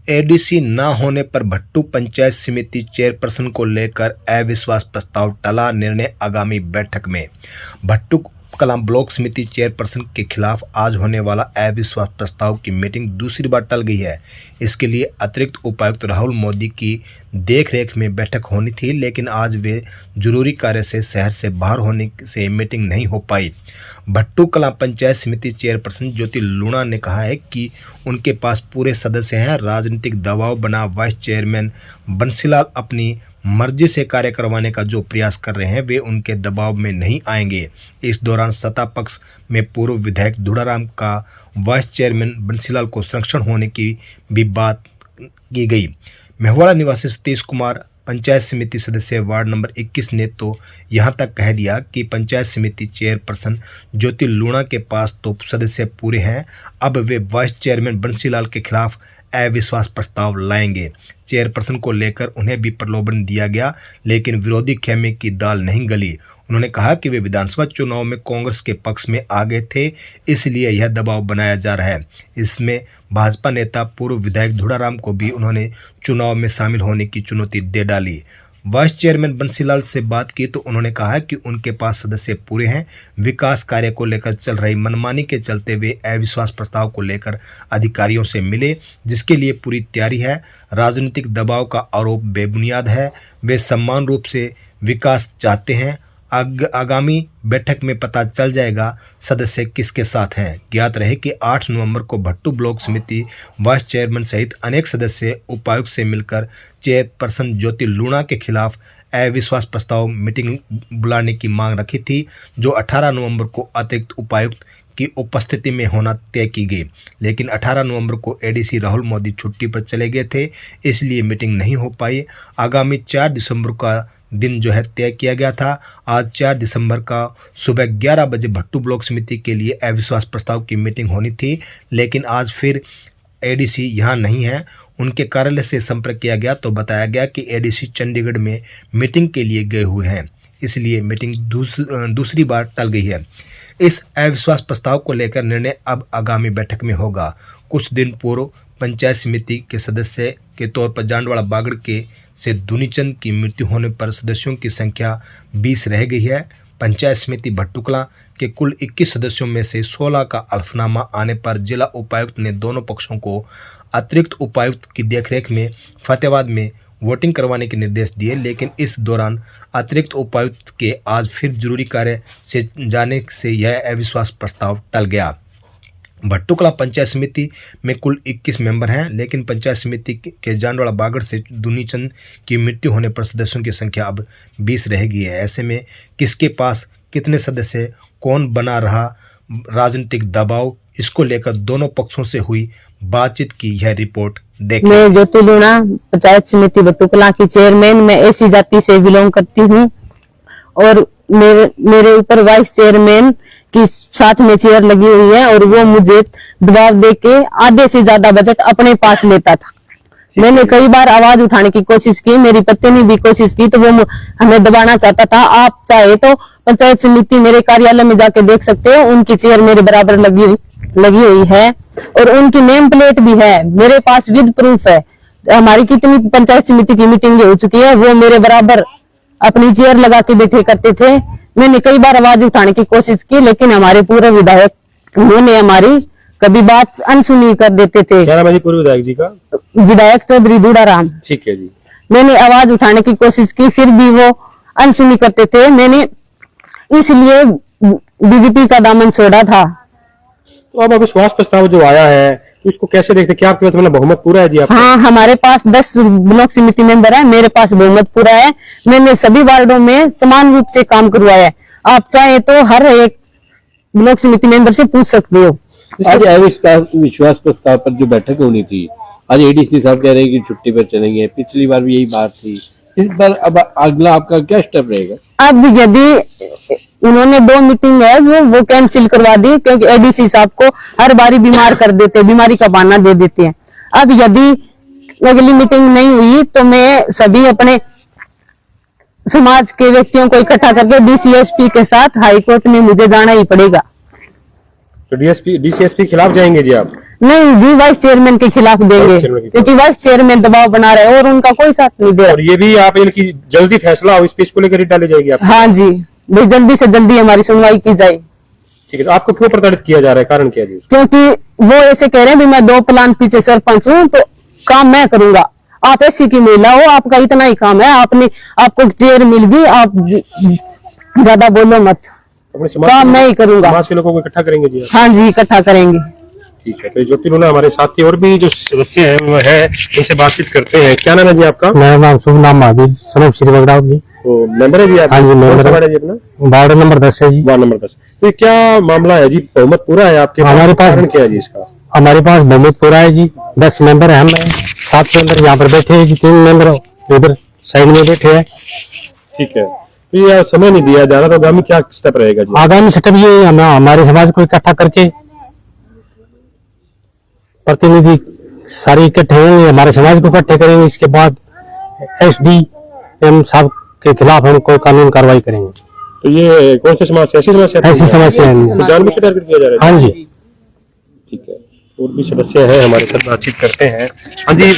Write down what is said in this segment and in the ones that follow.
ADC न होने पर भट्टू पंचायत समिति चेयरपर्सन को लेकर अविश्वास प्रस्ताव टला, निर्णय आगामी बैठक में। भट्टू कलां ब्लॉक समिति चेयरपर्सन के खिलाफ आज होने वाला अविश्वास प्रस्ताव की मीटिंग दूसरी बार टल गई है। इसके लिए अतिरिक्त उपायुक्त राहुल मोदी की देखरेख में बैठक होनी थी, लेकिन आज वे जरूरी कार्य से शहर से बाहर होने से मीटिंग नहीं हो पाई। भट्टू कलां पंचायत समिति चेयरपर्सन ज्योति लूणा ने कहा है कि उनके पास पूरे सदस्य हैं। राजनीतिक दबाव बना वाइस चेयरमैन बंसीलाल अपनी मर्जी से कार्य करवाने का जो प्रयास कर रहे हैं वे उनके दबाव में नहीं आएंगे। इस दौरान सत्ता पक्ष में पूर्व विधायक धुड़ाराम का वाइस चेयरमैन बंसीलाल को संरक्षण होने की भी बात की गई। मेहवाड़ा निवासी सतीश कुमार पंचायत समिति सदस्य वार्ड नंबर 21 ने तो यहां तक कह दिया कि पंचायत समिति चेयरपर्सन ज्योति लूणा के पास तो सदस्य पूरे हैं, अब वे वाइस चेयरमैन बंसीलाल के खिलाफ अविश्वास प्रस्ताव लाएंगे। चेयरपर्सन को लेकर उन्हें भी प्रलोभन दिया गया, लेकिन विरोधी खेमे की दाल नहीं गली। उन्होंने कहा कि वे विधानसभा चुनाव में कांग्रेस के पक्ष में आ गए थे, इसलिए यह दबाव बनाया जा रहा है। इसमें भाजपा नेता पूर्व विधायक धुड़ाराम को भी उन्होंने चुनाव में शामिल होने की चुनौती दे डाली। वाइस चेयरमैन बंसीलाल से बात की तो उन्होंने कहा कि उनके पास सदस्य पूरे हैं। विकास कार्य को लेकर चल रही मनमानी के चलते वे अविश्वास प्रस्ताव को लेकर अधिकारियों से मिले, जिसके लिए पूरी तैयारी है। राजनीतिक दबाव का आरोप बेबुनियाद है। वे समान रूप से विकास चाहते हैं। आगामी बैठक में पता चल जाएगा सदस्य किसके साथ हैं। ज्ञात रहे कि 8 नवंबर को भट्टू ब्लॉक समिति वाइस चेयरमैन सहित अनेक सदस्य उपायुक्त से मिलकर चेयरपर्सन ज्योति लूणा के खिलाफ अविश्वास प्रस्ताव मीटिंग बुलाने की मांग रखी थी, जो 18 नवंबर को अतिरिक्त उपायुक्त की उपस्थिति में होना तय की गई। लेकिन 18 नवंबर को एडीसी राहुल मोदी छुट्टी पर चले गए थे, इसलिए मीटिंग नहीं हो पाई। आगामी 4 दिसंबर का दिन जो है तय किया गया था। आज 4 दिसंबर का सुबह 11 बजे भट्टू ब्लॉक समिति के लिए अविश्वास प्रस्ताव की मीटिंग होनी थी, लेकिन आज फिर एडीसी यहां नहीं है। उनके कार्यालय से संपर्क किया गया तो बताया गया कि एडीसी चंडीगढ़ में मीटिंग के लिए गए हुए हैं, इसलिए मीटिंग दूसरी बार टल गई है। इस अविश्वास प्रस्ताव को लेकर निर्णय अब आगामी बैठक में होगा। कुछ दिन पूर्व पंचायत समिति के सदस्य के तौर पर जांडवाड़ा बागड़ के से दुनीचंद की मृत्यु होने पर सदस्यों की संख्या 20 रह गई है। पंचायत समिति भट्टू कलां के कुल 21 सदस्यों में से 16 का अल्फनामा आने पर जिला उपायुक्त ने दोनों पक्षों को अतिरिक्त उपायुक्त की देखरेख में फतेहाबाद में वोटिंग करवाने के निर्देश दिए, लेकिन इस दौरान अतिरिक्त उपायुक्त के आज फिर जरूरी कार्य से जाने से यह अविश्वास प्रस्ताव टल गया। भट्टू कलां पंचायत समिति में कुल 21 मेंबर हैं, लेकिन पंचायत समिति के जांडवाड़ा बागड़ से दुनीचंद की मृत्यु होने पर सदस्यों की संख्या अब 20 रह गई है। ऐसे में किसके पास कितने सदस्य, कौन बना रहा, राजनीतिक दबाव, इसको लेकर दोनों पक्षों से हुई बातचीत की यह रिपोर्ट देखिए। मैं ज्योति लूणा पंचायत समिति भट्टू कलां की चेयरमैन। मैं ऐसी जाति से बिलोंग करती हूँ और मेरे ऊपर वाइस चेयरमैन की साथ में चेयर लगी हुई है और वो मुझे दबाव देके आधे से ज्यादा बजट अपने पास लेता था। मैंने कई बार आवाज उठाने की कोशिश की, मेरी पत्नी ने भी कोशिश की, तो वो हमें दबाना चाहता था। आप चाहे तो पंचायत समिति मेरे कार्यालय में जाके देख सकते हो, उनकी चेयर मेरे बराबर लगी हुई है और उनकी नेम प्लेट भी है मेरे पास, विद प्रूफ है। हमारी कितनी पंचायत समिति की मीटिंग हो चुकी है, वो मेरे बराबर अपनी चेयर लगा के बैठे करते थे। मैंने कई बार आवाज उठाने की कोशिश की, लेकिन हमारे पूर्व विधायक उन्होंने हमारी कभी बात अनसुनी कर देते थे। क्या नाम है पूर्व विधायक जी का? विधायक चौधरी धुड़ाराम। ठीक है जी। मैंने आवाज उठाने की कोशिश की, फिर भी वो अनसुनी करते थे। मैंने इसलिए बीजेपी का दामन छोड़ा था। तो अब अविश्वास प्रस्ताव जो आया है तो इसको कैसे देखते, क्या आपके मतलब बहुमत पूरा है जी आपका? हाँ, हमारे पास 10 ब्लॉक समिति मेंबर है, मेरे पास बहुमत पूरा है। मैंने सभी वार्डों में समान रूप से काम करवाया है। आप चाहे तो हर एक ब्लॉक समिति मेंबर से पूछ सकते हो। आज अविश्वास प्रस्ताव पर जो बैठक होनी थी, आज एडीसी साहब कह रहे हैं कि छुट्टी पर चलेंगे। पिछली बार भी यही बात थी, इस बार अब अगला आपका क्या स्टेप रहेगा? अब यदि उन्होंने 2 मीटिंग है वो कैंसिल करवा दी, क्योंकि एडीसी साहब को हर बारी बीमार कर देते, बीमारी का बहाना दे देते हैं। अब यदि अगली मीटिंग नहीं हुई तो मैं सभी अपने समाज के व्यक्तियों को इकट्ठा करके डीसीएसपी के साथ हाईकोर्ट में मुझे जाना ही पड़ेगा। तो डीसीएसपी खिलाफ जाएंगे जी आप? नहीं जी, वाइस चेयरमैन के खिलाफ देंगे, वाइस चेयरमैन के क्योंकि वाइस चेयरमैन दबाव बना रहे हैं और उनका कोई साथ नहीं दे और ये भी आप इनकी जल्दी फैसला हो इस चीज को लेकर ही डाली जाएगी आप? रहा। हाँ जी, भाई जल्दी से जल्दी हमारी सुनवाई की जाए। ठीक है, तो आपको क्यों प्रताड़ित किया जा रहा है, कारण क्या है जी? क्योंकि वो ऐसे कह रहे हैं भी मैं 2 प्लान पीछे सरपंच हूँ तो काम मैं करूंगा। आप ऐसी की महिला हो, आपका इतना ही काम है, आपको चेयर मिल गई, आप ज्यादा बोलो मत, अपने काम मैं ही करूंगा। समाज के लोगों को इकट्ठा करेंगे जी आप? हाँ जी, इकट्ठा करेंगे। ठीक है, तो ज्योति लूना हमारे साथी और भी जो सदस्य हैं वो है, उनसे बातचीत करते हैं। क्या नाम है जी आपका? मेरा नाम शुभ नाम महावीर सनम श्री बगड़ाव जी। तो मेंबर है जी आप? हाँ जी, मेंबर कौन सा है। वार्ड है जी अपना? वार्ड नंबर 10 है जी। Ward number 10। तो ये क्या मामला है जी, बहुमत पूरा है आपके पास? हमारे पास- कारण क्या है जी इसका? हमारे पास बहुमत पूरा है जी। 10 मेंबर है, हम 7 मेंबर यहाँ पर बैठे हैं जी, 3 मेंबर इधर साइड में बैठे हैं। ठीक है, तो ये समय नहीं दिया जा रहा, तो आगामी क्या स्टेप रहेगा जी? आगामी सेटअप ये हमारे समाज को इकट्ठा करके प्रतिनिधि सारे इकट्ठे होंगे, हमारे समाज को इकट्ठे करेंगे। इसके बाद SDM साहब के खिलाफ हम कोई कानून कार्रवाई करेंगे। तो ये कौन सी समस्या, ऐसी समस्या? ऐसी समस्या है। तो जानबूझ के टारगेट किया जा रहा है? हाँ जी। ठीक है, और भी सदस्य हैं हमारे साथ, बातचीत करते हैं। हाँ जी,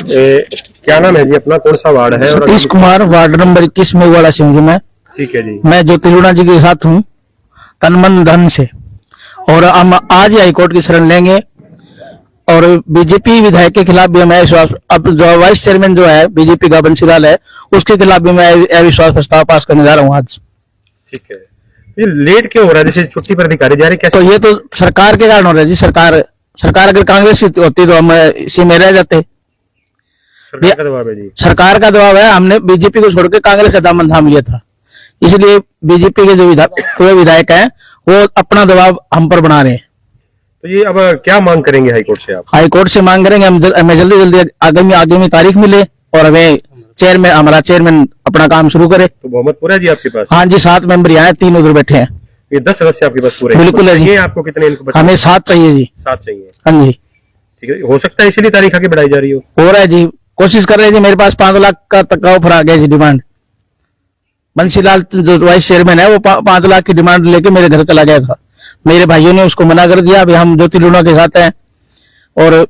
क्या नाम है जी अपना, कौन सा वार्ड है? और सतीश कुमार, वार्ड नंबर 21 में वाला सिंह जी। ठीक है जी। मैं ज्योति लूना जी के साथ हूँ तन मन धन से, और हम आज ही हाईकोर्ट की शरण लेंगे और बीजेपी विधायक के खिलाफ भी मैं अब जो वाइस चेयरमैन जो है बीजेपी का बंसीलाल है, उसके खिलाफ भी मैं अविश्वास प्रस्ताव पास करने जा रहा हूँ आज। ठीक है, ये लेट क्यों हो रहा है? जैसे छुट्टी पर अधिकारी जा रहे, कैसे? तो ये तो सरकार के कारण हो रहा है जी। सरकार अगर कांग्रेस की होती तो हम इसी में रह जाते। सरकार का दबाव है जी? सरकार का दबाव है, हमने बीजेपी को छोड़ के कांग्रेस का दामन थाम लिया था, इसलिए बीजेपी के जो विधायक हैं वो अपना दबाव हम पर बना रहे हैं। तो ये अब क्या मांग करेंगे हाईकोर्ट से आप? हाईकोर्ट से मांग करेंगे हमें जल्दी आगामी तारीख मिले और हमें हमारा चेयरमैन अपना काम शुरू करे। तो बहुमत पूरा है जी आपके पास? हाँ जी, 7 मेंबर यहाँ हैं, 3 उधर बैठे हैं। ये 10 सदस्य आपके पास पूरे हैं? बिल्कुल है जी। ये आपको कितने इनको बता? हमें 7 चाहिए जी। 7 चाहिए। हाँ जी, ठीक है, हो सकता है इसीलिए तारीख आगे बढ़ाई जा रही हो? हो रहा है जी, कोशिश कर रहे हैं जी। मेरे पास 5 लाख का तक का ऑफर आ गया जी, डिमांड। बंसीलाल जो वाइस चेयरमैन है वो 5 लाख की डिमांड लेके मेरे घर चला गया था। मेरे भाइयों ने उसको मना कर दिया। अभी हम ज्योति लूना के साथ हैं और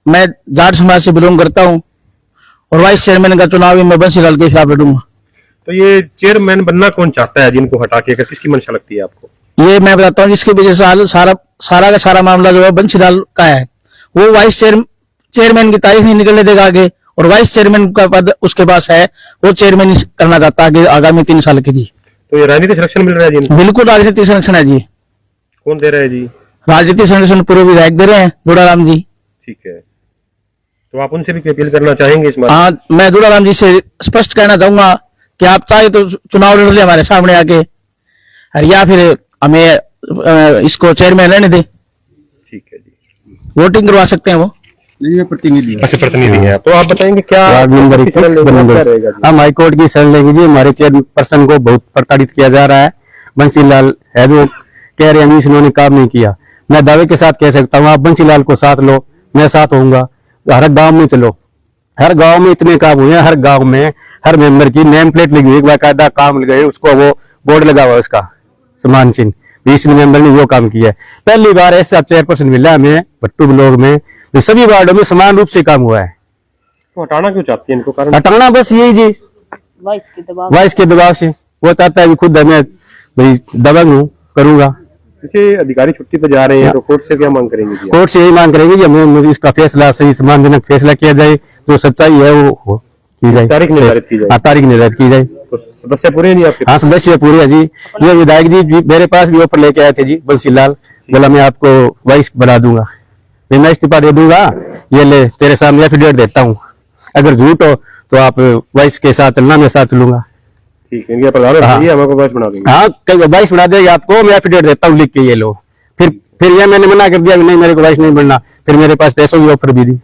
मैं जाट समाज से बिलोंग करता हूँ और वाइस चेयरमैन का चुनाव भी मैं बंसीलाल के खिलाफ लड़ूंगा। तो ये चेयरमैन बनना कौन चाहता है जिनको हटा के, किसकी मंशा लगती है आपको? ये मैं बताता हूँ, जिसकी वजह से सारा का सारा मामला जो है बंसीलाल का है। वो वाइस चेयरमैन की तारीख नहीं निकलने देगा आगे, और वाइस चेयरमैन का पद उसके पास है, वो चेयरमैन करना चाहता है आगामी 3 साल के जी। तो ये राजनीतिक संरक्षण मिल रहा है जी? बिल्कुल राजनीतिक संरक्षण है जी। कौन दे रहा है जी? राजनीतिक संरक्षण पूर्व विधायक दे रहे हैं, दुड़ाराम जी। ठीक है, तो आप उनसे भी अपील करना चाहेंगे इस बार? हाँ, मैं दुड़ाराम जी से स्पष्ट कहना चाहूंगा कि आप चाहे तो चुनाव लड़ ले हमारे सामने आके, या फिर हमें इसको चेयरमैन रहने दे। ठीक है जी, वोटिंग करवा सकते हैं वो। अच्छा, प्रतिनिधि है। तो आप बताएंगे क्या वार्ड नंबर 21 क्या रहेगा जी? हम हाईकोर्ट की शरण लेंगे जी। हमारे चेयरपर्सन को बहुत प्रताड़ित किया जा रहा है। बंसीलाल है जो कह रहे हैं इन्होंने काम नहीं किया। मैं दावे के साथ कह सकता हूँ, आप बंसीलाल को साथ लो, मैं साथ होऊंगा। हर गांव में चलो, हर गांव में इतने काम हुए हैं, हर गांव में हर मेंबर की नेम प्लेट लगी हुई, बाकायदा काम लगे, उसको वो बोर्ड लगा हुआ उसका सम्मान चिन्ह, 20 मेंबर ने वो काम किया है। पहली बार ऐसा चेयरपर्सन मिला हमें भट्टू ब्लॉक में, जो सभी वार्डों में समान रूप से काम हुआ है। तो हटाना क्यों चाहती है इनको, कारण? हटाना बस यही जी, वाइस के दबाव से। वो चाहता है कि खुद हमें भाई दबंग हूँ, करूंगा। जैसे अधिकारी छुट्टी पे जा रहे हैं तो कोर्ट से क्या मांग करेंगे जी? कोर्ट से यही मांग करेंगे कि हमें इसका फैसला सही सम्मानजनक फैसला किया जाए, जो सच्चाई है वो की जाए, तारीख निर्धारित की जाए। हाँ, तारीख निर्धारित की जाए। तो सदस्य पूरे हैं नहीं आपके? हाँ, सदस्य पूरे है जी। ये विधायक जी मेरे पास भी ऑफर लेके आए थे जी, बंसीलाल बोला मैं आपको वाइस बना दूंगा, मैं इस्तीफा दे दूंगा, ये ले तेरे सामने एफिडेविट देता हूँ, अगर झूठ हो तो आप वाइस के साथ चलना, मैं साथ चलूंगा। ठीक है, इनके प्रधान हमको वाइस बना देंगे? हाँ, वाइस बना देगा आपको, मैं एफिडेविट देता हूँ लिख के, ये लो। फिर ये मैंने मना कर दिया कि नहीं मेरे को वाइस नहीं बनना, फिर मेरे पास पैसों की ऑफर भी दी,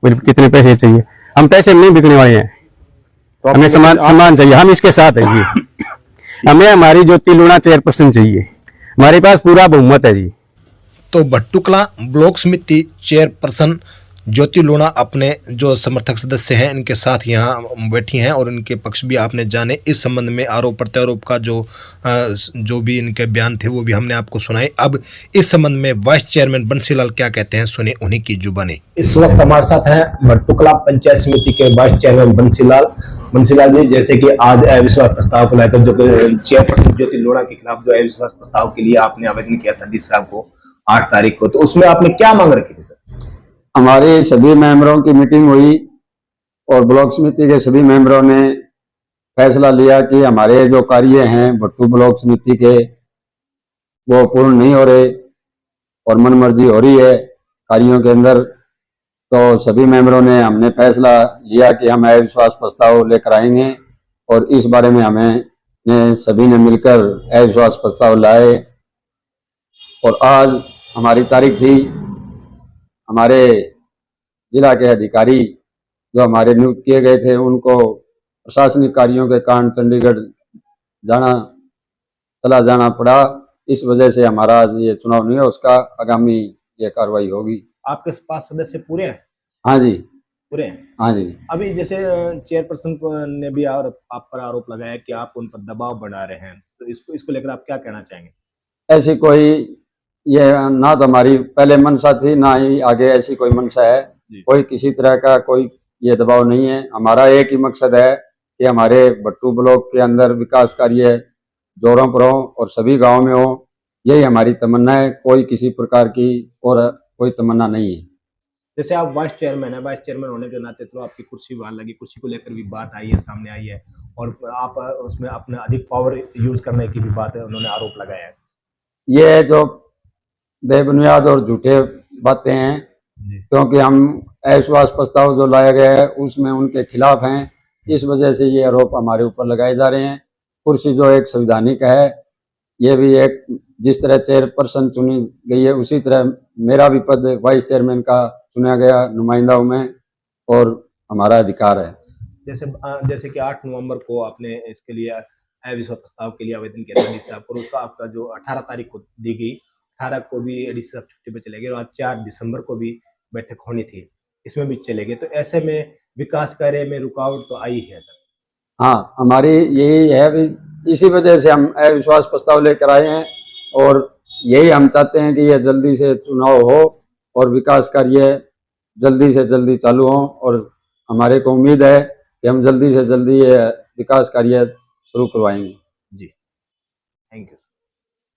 मुझे कितने पैसे चाहिए, हम पैसे नहीं बिकने वाले हैं, तो हमें सम्मान चाहिए, हम इसके साथ हैं जी। हमें हमारी ज्योति लूना चेयरपर्सन चाहिए, हमारे पास पूरा बहुमत है जी। तो भट्टू कलां ब्लॉक समिति चेयरपर्सन ज्योति लोढ़ा अपने जो समर्थक सदस्य हैं इनके साथ यहाँ बैठी हैं और इनके पक्ष भी आपने जाने। इस संबंध में आरोप प्रत्यारोप का जो भी इनके बयान थे वो भी हमने आपको सुनाए। अब इस संबंध में वाइस चेयरमैन बंसीलाल क्या कहते हैं, सुने उन्हीं की जुबानी। इस वक्त हमारे साथ हैं भट्टू कलां पंचायत समिति के वाइस चेयरमैन बंसीलाल जी, जैसे कि आज अविश्वास प्रस्ताव को लेकर जो चेयरपर्सन ज्योति लोढ़ा के खिलाफ जो अविश्वास प्रस्ताव के लिए आपने आवेदन किया था डीसी साहब को 8 तारीख को, तो उसमें आपने क्या मांग रखी थी सर? हमारे सभी मेंबरों की मीटिंग हुई और ब्लॉक समिति के सभी मेंबरों ने फैसला लिया कि हमारे जो कार्य हैं भट्टू ब्लॉक समिति के वो पूर्ण नहीं हो रहे और मनमर्जी हो रही है कार्यों के अंदर। तो सभी मेंबरों ने हमने फैसला लिया कि हम अविश्वास प्रस्ताव लेकर आएंगे और इस बारे में हमें सभी ने मिलकर अविश्वास प्रस्ताव लाए। और आज हमारी तारीख थी, हमारे जिला के अधिकारी जो हमारे नियुक्त किए गए थे उनको प्रशासनिक कार्यों के कारण चंडीगढ़ चला जाना पड़ा। इस वजह से हमारा ये चुनाव नहीं है, उसका आगामी ये कार्रवाई होगी। आपके पास सदस्य पूरे हैं? हाँ जी, पूरे हैं। हाँ जी। अभी जैसे चेयरपर्सन ने भी और आप पर आरोप लगाया कि आप उन पर दबाव बढ़ा रहे हैं, तो इसको लेकर आप क्या कहना चाहेंगे? ऐसी कोई ये ना तो हमारी पहले मंशा थी ना ही आगे ऐसी कोई मंशा है। कोई किसी तरह का कोई ये दबाव नहीं है। हमारा एक ही मकसद है कि हमारे भट्टू ब्लॉक के अंदर विकास कार्य जोरों पर हो और सभी गांव में हो, यही हमारी तमन्ना है। कोई किसी प्रकार की और कोई तमन्ना नहीं है। जैसे आप वाइस चेयरमैन है, वाइस चेयरमैन होने के नाते तो आपकी कुर्सी बाहर लगी, कुर्सी को लेकर भी बात आई है, सामने आई है और आप उसमें अपने अधिक पावर यूज करने की भी बात है, उन्होंने आरोप लगाया है। ये जो बेबुनियाद और झूठे बातें हैं, क्योंकि हम अविश्वास प्रस्ताव जो लाया गया है उसमें उनके खिलाफ हैं, इस वजह से ये आरोप हमारे ऊपर लगाए जा रहे हैं। कुर्सी जो एक संवैधानिक है, ये भी एक जिस तरह चेयरपर्सन चुनी गई है उसी तरह मेरा भी पद वाइस चेयरमैन का चुना गया नुमाइंदा हूं मैं और हमारा अधिकार है। जैसे कि 8 नवंबर को आपने इसके लिए अविश्वास प्रस्ताव के लिए आवेदन किया था डीसी साहब को, उसका आपका जो 18 तारीख को दी गई, 18 को भी डीसी साहब छुट्टी पे चले गए और आज 4 दिसंबर को भी बैठक होनी थी, इसमें भी चले गए। तो ऐसे में विकास कार्य में रुकावट तो आई है सर। हाँ, हमारी यही है भी, इसी वजह से हम अविश्वास प्रस्ताव लेकर आए हैं और यही हम चाहते हैं कि यह जल्दी से चुनाव हो और विकास कार्य जल्दी से जल्दी चालू हो और हमारे को उम्मीद है कि हम जल्दी से जल्दी ये विकास कार्य शुरू करवाएंगे।